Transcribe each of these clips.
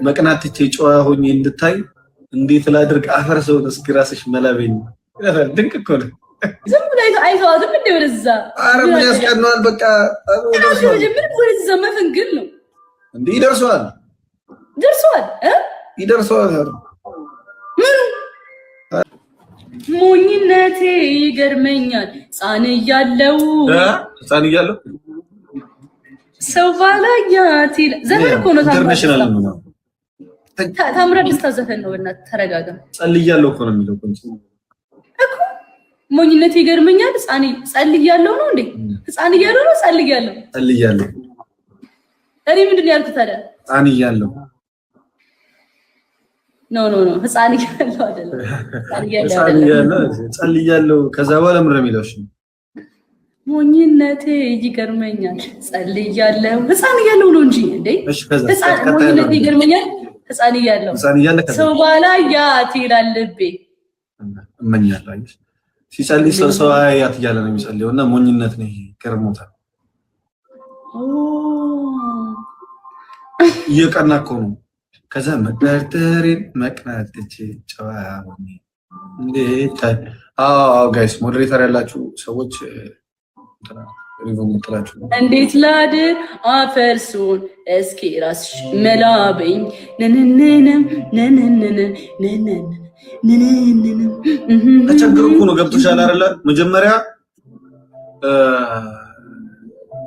መቅናት ትቼ ጨዋ ሆኜ እንድታይ እንዴት ላድርግ አፈር ሰው እስኪ ራስሽ መላበኝ። ድንቅ እኮ ነው። ዝም ብለህ አይተዋትም እንደ ወደዛ። ኧረ ምን ያስቀናዋል? በቃ ምን ወደዛ መፈንግል ነው እንዴ? ይደርሰዋል ይደርሰዋል። ሞኝነቴ ይገርመኛል። ሕፃን እያለሁ ሰው ባላያት ዘፈን እኮ ነው። ታምራት ደስታ ዘፈን ነው። በእናትህ ተረጋጋ። ጸልያለሁ እኮ ነው የሚለው እኮ ሞኝነቴ ይገርመኛል። ጸልያለሁ ነው እንዴ? ሕፃን እያለሁ ነው ጸልያለሁ። እኔ ምንድን ነው ያልኩት ታዲያ? ሕፃን እያለሁ ኖ ሕፃን እያለሁ አይደለም። ጸልያለሁ። ከዛ በኋላ ምን ነው የሚለው? ሞኝነቴ ይገርመኛል። ጸልያለሁ። ሕፃን እያለሁ ነው እንጂ እንዴ? ሞኝነቴ ይገርመኛል። ሕፃን እያለሁ ሰው ባላያት ይላል ልቤ። እመኛለሁ። ሲጸልይ ሰው አያት እያለ ነው የሚጸልየው እና ሞኝነት ነው ይሄ። ገርሞታል። እየቀና እኮ ነው። ከዛ መቅናቴን መቅናት ትቼ ጨዋ ሆኜ እንዴት ጋይስ ሞዴሬተር ያላችሁ ሰዎች እንዴት ላድር አፈርሱን እስኪ ራስሽ መላበኝ ተቸግሮ እኮ ነው። ገብቶሻል አይደለ? መጀመሪያ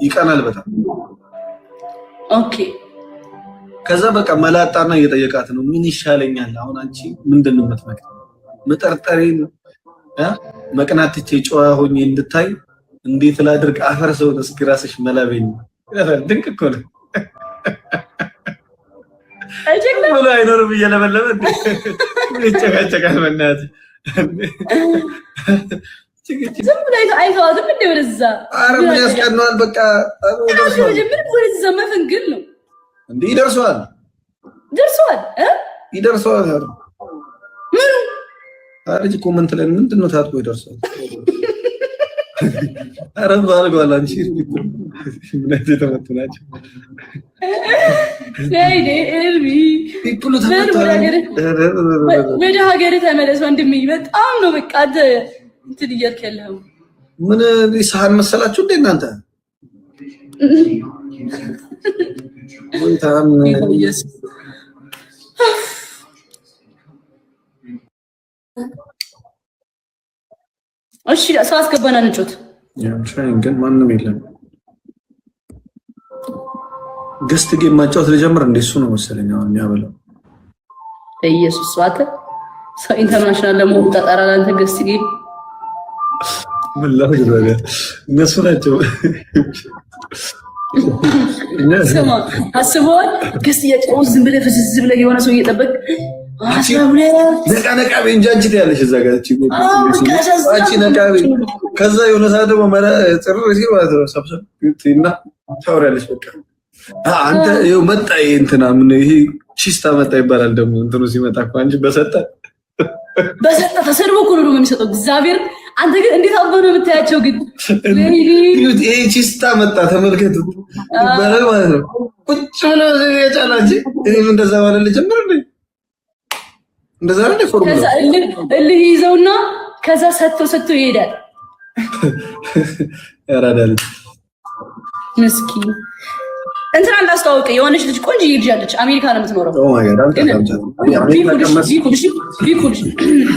ይቀናል በጣም ኦኬ። ከዛ በቃ መላጣና እየጠየቃት ነው ምን ይሻለኛል አሁን አንቺ ምንድነው የምትመክሪኝ? መጠርጠሬን መቅናት ትቼ ጨዋ ሆኜ እንድታይ እንዴት ላድርግ አፈር ሰው እስኪ ራስሽ መላበኝ። ድንቅ እኮ ነው። ምን አይኖርም እየለበለበ ይጨቃጨቃል። በእናትህ ዝም ብለህ አይተዋትም እንደ ወደዛ። ኧረ ምን ያስቀናዋል? በቃ ወደዛ መፈንግል ነው እንዴ? ይደርሰዋል። ምኑ ልጅ ኮመንት ላይ ምንድን ነው ታጥቆ ይደርሰዋል? ኧረ ባልጓል አንቺ ምን አይነት የተመቱ ናቸው? ወደ ሀገር ተመለስ ወንድሜ። በጣም ነው በቃ እንትን እያልክ ያለኸው። ምን ሳህን መሰላችሁ እንደ እናንተ? እሺ ሰው አስገባና እንጮት። ግን ማንም የለም። ገስት ጌም ማጫወት ልጀምር እንደ እሱ ነው መሰለኝ አሁን የሚያበላው። ኢየሱስ ዋተ ሰው ኢንተርናሽናል ለመሆን ተጣራላ። አንተ ገስት ጌም ምን ላድርግ? እነሱ ናቸው። ስማ አስበዋል። ገስት እያጫወት ዝም ብለህ ፍዝዝ ብለህ የሆነ ሰው እየጠበቅ ነቃ እንጃንቺ ያለሽ እዛ ጋር ነቃ። ከዛ የሆነ ሰዓት ደግሞ ጥር ሲል ማለት ነው ሰብሰብና ታወሪያለሽ። በቃ አንተ ይኸው መጣ እንትና ምን ይሄ ቺስታ መጣ ይባላል። ደግሞ እንትኑ ሲመጣ እኮ አንቺ በሰጠ ተሰድቦ እኮ ነው የሚሰጠው። እግዚአብሔር አንተ ግን እንዴት አብበው ነው የምታያቸው? ግን ይሄ ቺስታ መጣ ተመልከቱ ይባላል ማለት ነው። ቁጭ ብሎ ያጫላጂ እኔም እንደዛ ማለት ልጀምር እንዴ? እንደዛ ነው ፎርሙላ። ከዛ እልህ ይዘውና ከዛ ሰጥቶ ይሄዳል። ያራዳል ምስኪን እንትና እንዳስተዋወቀ የሆነች ልጅ ቆንጆ ልጅ አለች። አሜሪካ ነው የምትኖረው። ኦ ማይ ጋድ አንተ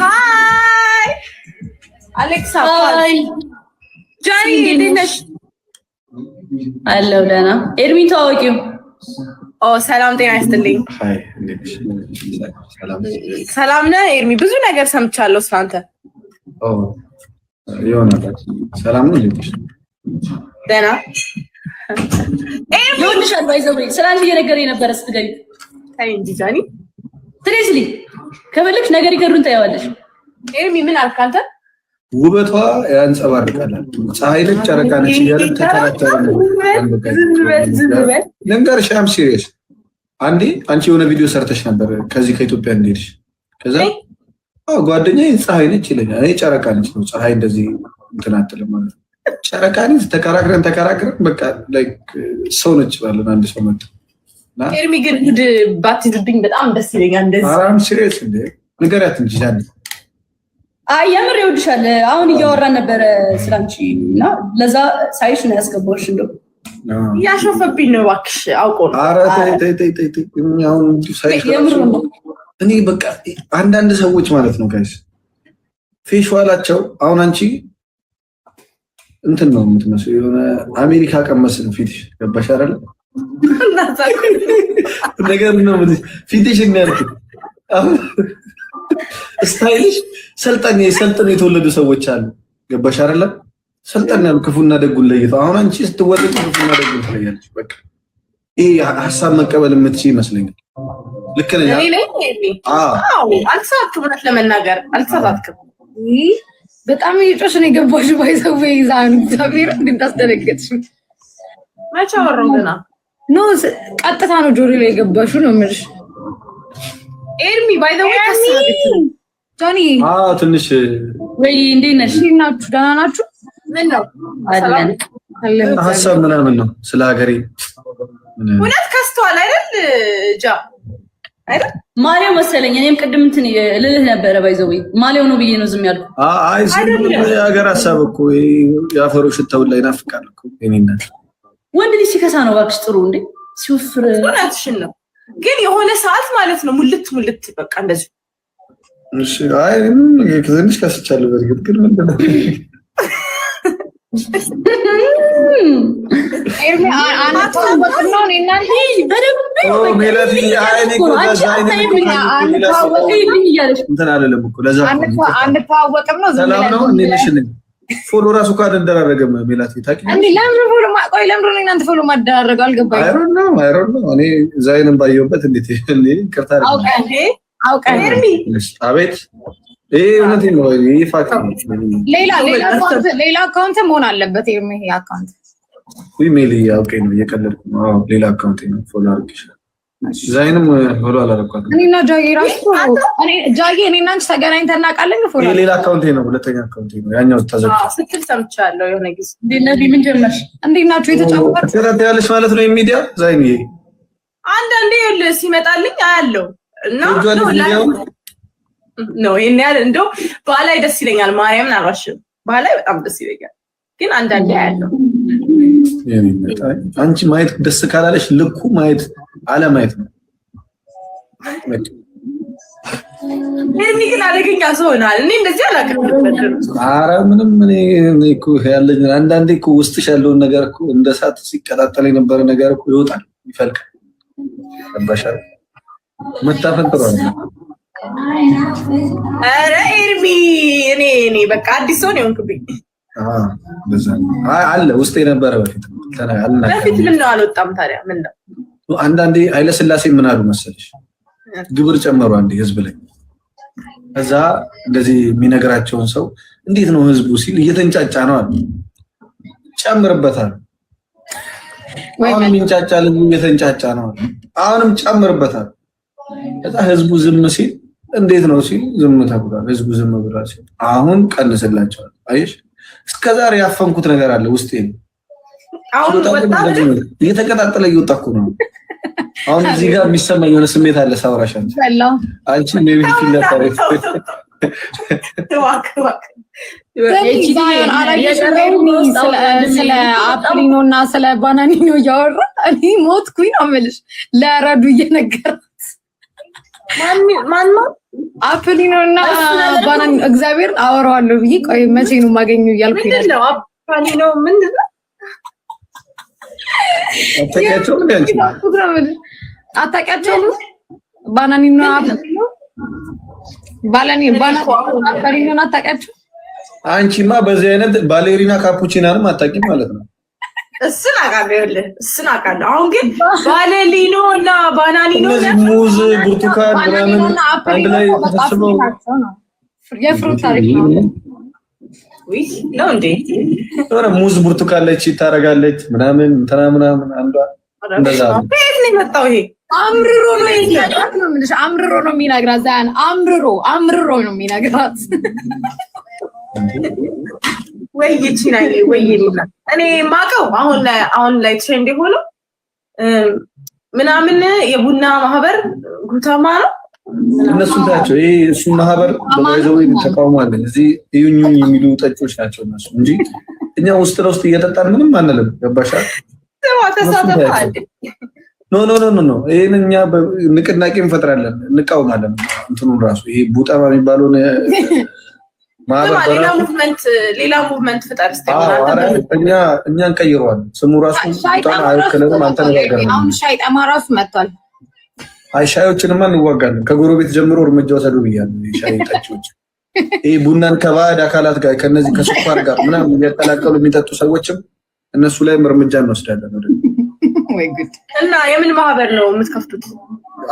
ሃይ አሌክሳ ሃይ ጃኒ እንዴት ነሽ? አለው ደህና። ኤርሚን ታዋቂው ሰላም ጤና ይስጥልኝ። ሰላም ነህ ኤርሚ? ብዙ ነገር ሰምቻለሁ ስላንተ። ሰላም ነው ልጅ ደህና ኤርሚ ይወድሻል። ባይዘው ስላንቺ እየነገረኝ ነበር ስትገቢ። አይ እንጂ ጃኒ ትሬስሊ ከበለክሽ ነገር ይከሩን ታያዋለሽ። ኤርሚ ምን አልክ አንተ? ውበቷ ያንጸባርቃል። ፀሐይ ነች ጨረቃ ነች እያልን ተከራከረ። ልንገርሽ አም ሲሪየስ። አንዴ አንቺ የሆነ ቪዲዮ ሰርተሽ ነበር ከዚህ ከኢትዮጵያ እንደሄድሽ። ከዛ ጓደኛዬ ፀሐይ ነች ይለኛል። እኔ ጨረቃ ነች ነው። ፀሐይ እንደዚህ እንትን አትልም ማለት ነው። ጨረቃ ነች። ተከራክረን በቃ ላይክ ሰው ነች ባለን አንድ ሰው መጣ ኤርሚ ግን ጉድ ባትይዝብኝ በጣም ደስ ይለኛል። እንደዚህ አራም ሲሪየስ እንዴ ንገሪያት እንጂ ዛሬ የምር ይወድሻል። አሁን እያወራን ነበረ ስላንቺ እና ለዛ ሳይሽ ነው ያስገባሽ። እንደው እያሾፈብኝ ነው እባክሽ አውቆ ነው። ኧረ ተይ አሁን ሳይሽ እኔ በቃ አንዳንድ ሰዎች ማለት ነው ጋይስ ፌሽዋላቸው አሁን አንቺ እንትን ነው የምትመስለው የሆነ አሜሪካ ቀመስ ነው ፊትሽ ገባሽ አይደል? ነገር ነው ፊትሽ የሚያርክ ስታይልሽ ሰልጠን የተወለዱ ሰዎች አሉ ገባሽ አይደል? ሰልጠን ያሉ ክፉና ደጉን ለይተው አሁን አንቺ ስትወለድ ክፉና ደጉን ትለያለሽ። በቃ ይሄ ሀሳብ መቀበል የምትችይ ይመስለኛል። ልክ ነኝ? አዎ አልተሳትኩም። እውነት ለመናገር አልተሳትኩም። በጣም እየጮሽ ነው የገባሽ። ባይዘው ይዛን እግዚአብሔር እንድታስደነግጥሽ መቼ አወራሁ ገና ኖ ቀጥታ ነው ጆሪ ላይ የገባሽው ነው የምልሽ። ኤርሚ ባይ ዘ ዌይ ጆኒ ትንሽ ወይ እንዴት ነሽ? ናችሁ ደህና ናችሁ? ምን ነው አለን ሀሳብ ምናምን ነው ስለ ሀገሬ እውነት ከስተዋል አይደል? ጃ አይደል ማሊያው መሰለኝ። እኔም ቅድም እንትን ልልህ ነበረ ባይዘው ማሊያው ነው ብዬ ነው ዝም ያልኩት። አይ የሀገር ሀሳብ እኮ የአፈሩ ሽታውን ላይ ይናፍቃል እኮ የኔነት ወንድ ልጅ ሲከሳ ነው እባክሽ ጥሩ እንዴ ሲወፍር እውነትሽን ነው። ግን የሆነ ሰዓት ማለት ነው ሙልት በቃ እንደዚህ እሺ። አይ ትንሽ ከስቻለሁ በርግጥ ግን ምንድን ነው ኤርሚ አንተዋወቅነው እናንተ አንተዋወቅም ነው ሰላም ነው እንዴ? ፎሎ ራሱ ካደ እንደራረገም ሜላት ታቂ እንዴ? ለምን ፎሎ ቆይ ለምን ነው እናንተ ፎሎ ማደራረግ አልገባኝ። አይሮን ነው እኔ ዛይንም ባየሁበት እንዴት እንዴ ይቅርታ አውቀን ኤርሚ አቤት እውነቴን ነው። ይሄ ፋክት ሌላ አካውንት መሆን አለበት። ኤርሚ አካውንት ወይ ሜል ያውቀኝ ነው እየቀለድኩ ነው። አዎ ሌላ አካውንት ነው ፎሎ አድርግሽ። ዛይንም ፎሎ አላደረኳትም። እኔና ጃጌ ራሱ እኔ እና አንቺ ተገናኝተን እናውቃለን። ፎሎ ሌላ አካውንት ነው ሁለተኛ አካውንት ነው ያኛው ተዘግቶ ስትል ሰምቻለሁ የሆነ ጊዜ። እንዴ ምን ጀመርሽ? እንዴት ናችሁ? የተጫወታችሁ ትራዳለሽ ማለት ነው የሚዲያ ዛይን ይሄ አንዳንዴ ሲመጣልኝ አያለው እና ነው ይሄን ያህል እንደው ባላይ ደስ ይለኛል። ማርያምን አልዋሽም ባላይ በጣም ደስ ይለኛል። ግን አንዳንዴ አያለው አንቺ ማየት ደስ ካላለሽ ልኩ ማየት አለማየት ነው። እኔ ግን አደገኛ ሰው ሆናል። እኔ እንደዚህ አላውቅም ነበር። ኧረ ምንም እኔ እኮ ያለኝ አንዳንዴ እኮ ውስጥሽ ያለውን ነገር እኮ እንደ እሳት ሲቀጣጠል የነበረ ነገር እኮ ይወጣል ይፈልቃል። ተባሻል መታፈን ጥሩ ነው። ኧረ ኤርሚ እኔ በቃ አዲስ ሰው ነው የሆንኩብኝ። አለ ውስጥ የነበረ በፊት ምን ነው አልወጣም ታዲያ ምን ነው? አንዳንዴ ኃይለ ሥላሴ ምን አሉ መሰለሽ ግብር ጨመሩ አንዴ ህዝብ ላይ። ከዛ እንደዚህ የሚነግራቸውን ሰው እንዴት ነው ህዝቡ ሲል እየተንጫጫ ነው አሉ። ጨምርበታል አሁንም ይንጫጫል እየተንጫጫ ነው አሉ። አሁንም ጨምርበታል። ከዛ ህዝቡ ዝም ሲል እንዴት ነው ሲል ዝም ተብሏል። ህዝቡ ዝም ብሏል ሲል አሁን ቀንስላቸዋል። አየሽ እስከዛሬ ያፈንኩት ነገር አለ ውስጤ ነው። አሁን ወጣት እየተቀጣጠለ እየወጣ እኮ ነው። አሁን እዚህ ጋር የሚሰማኝ የሆነ ስሜት አለ። ሳውራሽ አንቺ ሜቢ ፊል ነበር ስለ አፕሊኖ እና ስለ ባናኒኖ እያወራ እኔ ሞትኩኝ ነው የምልሽ። ለረዱ እየነገራት ማን አፕሊኖ እና ባናኒኖ እግዚአብሔር አወራዋለሁ ብዬ ቆይ መቼ ነው የማገኘው እያልኩኝ ነው። አፕሊኖ ምንድን ነው? አታውቂያቸውም? ባናኒኖ ባናኒኖ አታውቂያቸውም? አንቺማ በዚህ አይነት ባሌሪና ካፑቺናንም አታውቂም ማለት ነው። እሱን አውቃለሁ። አሁን ግን ባሌሊኖ እና ባናኒኖ ሙዝ፣ ብርቱካን ምናምን አንድ ላይ ተሰብስበው የፍሩት ታሪክ ነው ነው እንዴ? ሙዝ ብርቱካን ላይ ቺት ታደርጋለች ምናምን እንትና ምናምን አንዷ እንደዛ ነው። ቤት ነው የመጣው ይሄ አምርሮ ነው የሚነግራት ነው የምልሽ። አምርሮ ነው የሚነግራት ዛን አምርሮ ነው የሚነግራት። ወይ ይቺና ወይ ይልና እኔ ማቀው አሁን ላይ ትሬንድ የሆነው ምናምን የቡና ማህበር ጉተማ ነው እነሱ ታቸው ይሄ እሱ ማህበር በባይዘው ተቃውሟል እዚህ እዩኝ የሚሉ ጠጮች ናቸው እነሱ እንጂ እኛ ውስጥ ለውስጥ እየጠጣን ምንም አንልም ገባሻ ኖ ይሄንኛ ንቅናቄ እንፈጥራለን እንቃወማለን እንትኑን ራሱ ይሄ ቡጠማ የሚባለው ሌላ ሙቭመንት ፍጠር እኛ እንቀይረዋለን ስሙ ራሱ ቡጠማ አይከለንም አልተነጋገርንም አሁን ሻይ ጠማ ራሱ መጥቷል አይሻዮችንማ እንዋጋለን ከጎረቤት ጀምሮ እርምጃ ወሰዱ ብያለሁ ሻይ ጠጪዎች ይሄ ቡናን ከባዕድ አካላት ጋር ከነዚህ ከስኳር ጋር ምናምን እያቀላቀሉ የሚጠጡ ሰዎችም እነሱ ላይ እርምጃ እንወስዳለን ወይ ጉድ እና የምን ማህበር ነው የምትከፍቱት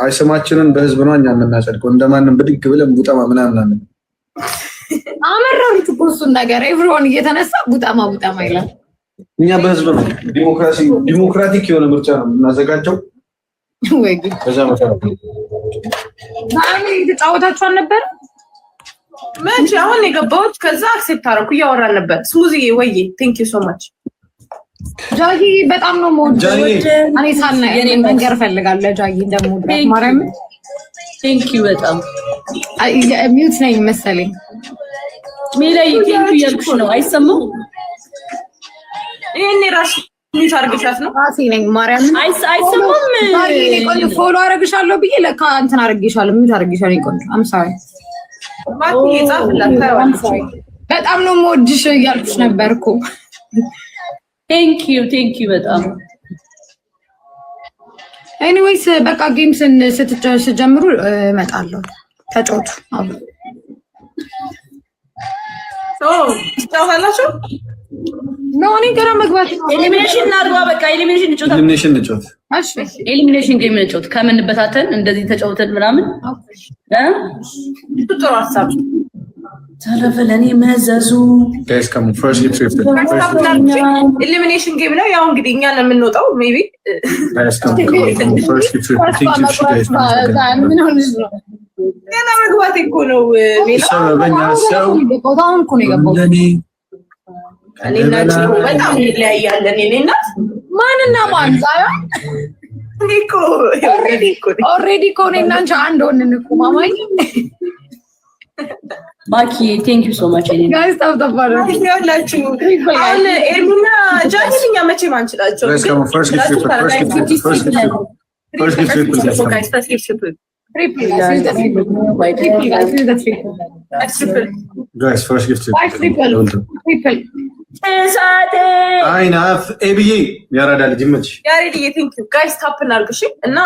አይ ስማችንን በህዝብ ነው እኛ የምናጸድቀው እንደማንም ብድግ ብለን ቡጠማ ምናምን አለን አመረሩት እሱን ነገር ኤቭሪዋን እየተነሳ ቡጠማ ይላል እኛ በህዝብ ነው ዲሞክራቲክ የሆነ ምርጫ ነው የምናዘጋጀው ወይ ጉድ ከዛ መሰረት ተጫወታችሁ ነበር መቼ አሁን የገባሁት ከዛ አክሴፕት አደረኩ እያወራን ነበር ስሙዚዬ ወይዬ ቴንክ ዩ ሶ ማች ጃጊ በጣም ነው ሞድ እኔ ሳና የኔ መንገር ፈልጋለሁ ጃጊ እንደሞድ ማርያም ቴንክ ዩ በጣም ሚውት ነኝ መሰለኝ ሚላይ ቴንክ ዩ ያልኩሽ ነው አይሰማም ይሄኔ ራስ ሚውት አርግሻት ነው ራሴ ነኝ ማርያም አይሰማም ቆንጆ ፎሎ አረግሻለሁ ብዬ ለካ እንትን አርግሻለሁ ሚውት አርግሻለሁ ቆንጆ አም ሶሪ ማቲ ይጻፍላታው በጣም ነው ሞድሽ ያልኩሽ ነበርኩ ቴንክ ዩ በጣም ኤኒዌይስ በቃ ጌምስን ስትጀምሩ እመጣለሁ ተጫወቱ ትጫወታላችሁ ነው እኔ ገና መግባት ኤሊሚኔሽን አድርጓ በቃ ኤሊሚኔሽን እንጫወት እሺ ኤሊሚኔሽን ጌም እንጫወት ከምንበታተን እንደዚህ ተጫውተን ምናምን ጥሩ ሀሳብ ተረፈ ለኔ መዘዙ guys come first get tripped ኤሊሚኔሽን ጌም ነው ያው እንግዲህ እኛ ነው የምንወጣው ሜቢ guys come first get tripped think you should guys ምን ሆነሽ ነው ገና መግባት እኮ ነው ሜላ ሰበኛ ሰው ቦታውን እኮ ነው የገባው እኔና ጭሩ በጣም ይለያያለን እኔና ማንና ማን ዛሬ እኮ ኦሬዲ እኮ እኔና አንቺ አንድ ሆነን እኮ ማማዬ ማኪ ቴንክ ዩ ሶ ማች ኤኒ ጋይስ ታብታባለ ይላችሁ አሁን ኤርሚና ጃኒኛ መቼ ማንችላቸው guys come first get tripped Triple. guys first gift triple አይናፍ ኤቢዬ ያራዳ ልጅ መች ያሬዲ ቴንክ ዩ ጋይስ ታፕ እናርግሽ እና